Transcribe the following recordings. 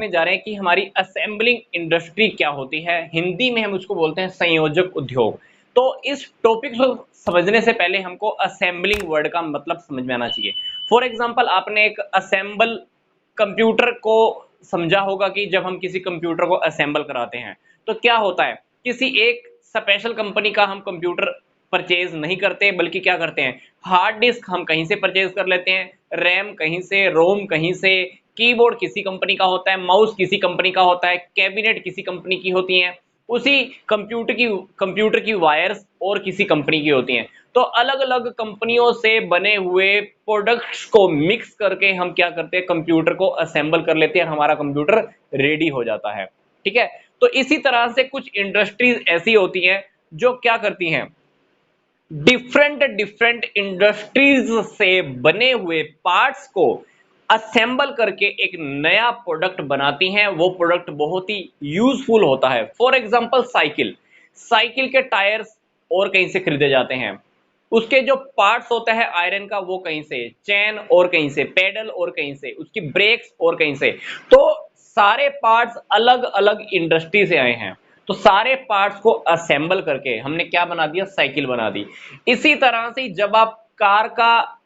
देखने जा रहे हैं कि हमारी असेंबलिंग इंडस्ट्री क्या होती है। हिंदी में हम उसको बोलते हैं संयोजक उद्योग। तो इस टॉपिक को समझने से पहले हमको असेंबलिंग वर्ड का मतलब समझ में आना चाहिए। फॉर एग्जांपल आपने एक असेंबल कंप्यूटर को समझा होगा कि जब हम किसी कंप्यूटर को असेंबल कराते हैं तो क्या होता है, किसी एक स्पेशल कंपनी का हम कंप्यूटर परचेज नहीं करते, बल्कि क्या करते हैं, हार्ड डिस्क हम कहीं से परचेज कर लेते हैं, रैम कहीं से, रोम कहीं से, कीबोर्ड किसी कंपनी का होता है, माउस किसी कंपनी का होता है, कैबिनेट किसी कंपनी की होती है, उसी कंप्यूटर की वायर्स और किसी कंपनी की होती हैं। तो अलग अलग कंपनियों से बने हुए प्रोडक्ट्स को मिक्स करके हम क्या करते हैं, कंप्यूटर को असेंबल कर लेते हैं और हमारा कंप्यूटर रेडी हो जाता है। ठीक है, तो इसी तरह से कुछ इंडस्ट्रीज ऐसी होती हैं जो क्या करती हैं, डिफरेंट डिफरेंट इंडस्ट्रीज से बने हुए पार्ट्स को असेंबल करके एक नया प्रोडक्ट बनाती हैं। वो प्रोडक्ट बहुत ही यूजफुल होता है। फॉर एग्जांपल साइकिल, साइकिल के टायर्स और कहीं से खरीदे जाते हैं, उसके जो पार्ट्स होता है आयरन का वो कहीं से, चेन और कहीं से, पेडल और कहीं से, उसकी ब्रेक्स और कहीं से। तो सारे पार्ट्स अलग अलग इंडस्ट्री से आए हैं। तो सारे पार्ट्स को असेंबल करके हमने क्या बना दिया, साइकिल बना दी। इसी तरह से जब आप कार का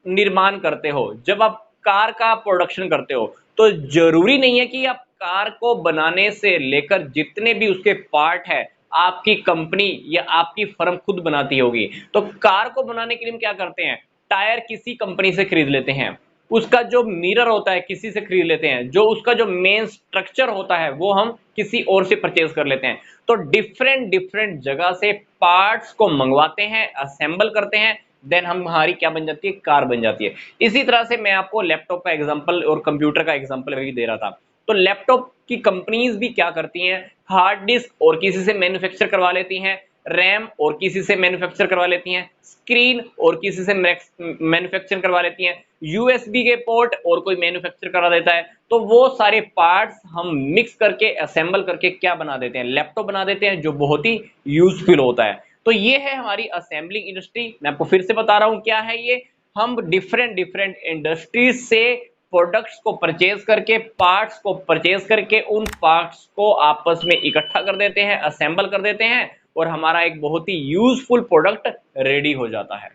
निर्माण करते हो, जब आप कार का प्रोडक्शन करते हो, तो जरूरी नहीं है कि आप कार को बनाने से लेकर जितने भी उसके पार्ट है आपकी कंपनी या आपकी फर्म खुद बनाती होगी। तो कार को बनाने के लिए हम क्या करते हैं, टायर किसी कंपनी से खरीद लेते हैं, उसका जो मिरर होता है किसी से खरीद लेते हैं, जो उसका जो मेन स्ट्रक्चर होता है वो हम किसी और से परचेज कर लेते हैं। तो डिफरेंट डिफरेंट जगह से पार्ट्स को मंगवाते हैं, असेंबल करते हैं, देन हमारी क्या बन जाती है, कार बन जाती है। इसी तरह से मैं आपको लैपटॉप का एग्जांपल और कंप्यूटर का एग्जांपल भी दे रहा था। तो लैपटॉप की कंपनीज भी क्या करती हैं, हार्ड डिस्क और किसी से मैन्युफैक्चर करवा लेती हैं, रैम और किसी से मैन्युफैक्चर करवा लेती हैं, स्क्रीन और किसी से मैन्युफैक्चर करवा लेती हैं, यूएसबी के पोर्ट और कोई मैन्युफैक्चर करा देता है। तो वो सारे पार्ट्स हम मिक्स करके असेंबल करके क्या बना देते हैं, लैपटॉप बना देते हैं, जो बहुत ही यूजफुल होता है। तो ये है हमारी असेंबलिंग इंडस्ट्री। मैं आपको फिर से बता रहा हूं क्या है ये, हम डिफरेंट डिफरेंट इंडस्ट्रीज से प्रोडक्ट्स को परचेज करके, पार्ट्स को परचेज करके, उन पार्ट्स को आपस में इकट्ठा कर देते हैं, असेंबल कर देते हैं और हमारा एक बहुत ही यूजफुल प्रोडक्ट रेडी हो जाता है।